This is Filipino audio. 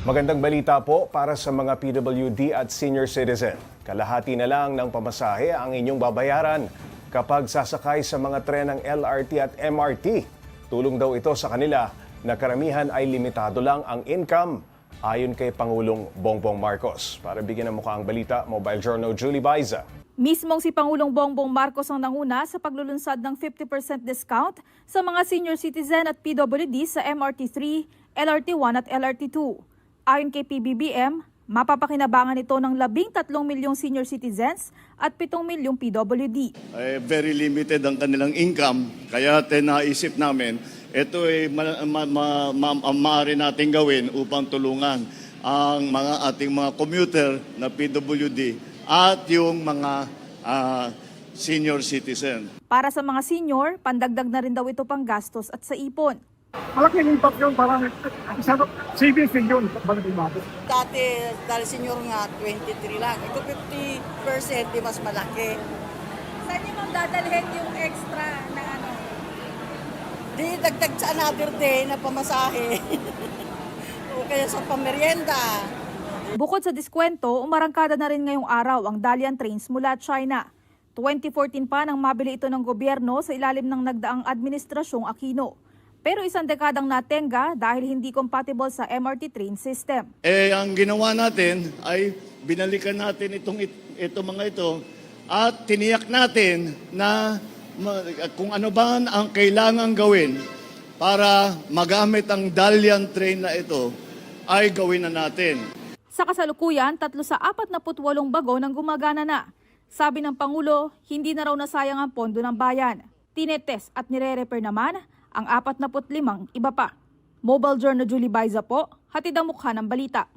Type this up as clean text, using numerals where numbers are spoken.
Magandang balita po para sa mga PWD at senior citizen. Kalahati na lang ng pamasahe ang inyong babayaran kapag sasakay sa mga tren ng LRT at MRT. Tulong daw ito sa kanila na karamihan ay limitado lang ang income, ayon kay Pangulong Bongbong Marcos. Para bigyan ng mukha ang balita, Mobile Journal Julie Baiza. Mismong si Pangulong Bongbong Marcos ang nanguna sa paglulunsad ng 50% discount sa mga senior citizen at PWD sa MRT3, LRT1 at LRT2. Ayon kay PBBM, mapapakinabangan ito ng 13 milyong senior citizens at 7 milyong PWD. Very limited ang kanilang income, kaya naisip namin, ito ay maaari natin gawin upang tulungan ang ating mga commuter na PWD at yung mga senior citizen. Para sa mga senior, pandagdag na rin daw ito pang gastos at sa ipon. Malaking impact yun, parang savings din yun. Dati, dahil senior nga, 23 lang. Ito 50%, di mas malaki. Saan niyo mong dadalhin yung extra na ano? Di dagdag sa another day na pamasahe. O kaya sa pamerienda. Bukod sa diskwento, umarangkada na rin ngayong araw ang Dalian trains mula China. 2014 pa nang mabili ito ng gobyerno sa ilalim ng nagdaang administrasyong Aquino. Pero isang dekadang natenga dahil hindi compatible sa MRT train system. Ang ginawa natin ay binalikan natin ito mga ito at tiniyak natin na kung ano ba ang kailangan gawin para magamit ang Dalian train na ito ay gawin na natin. Sa kasalukuyan, 3 sa 48 bago nang gumagana na. Sabi ng Pangulo, hindi na raw nasayang ang pondo ng bayan. Tinetest at nire-repair naman ang 45 iba pa. Mobile Journal Julie Baiza po, hatid ang mukha ng balita.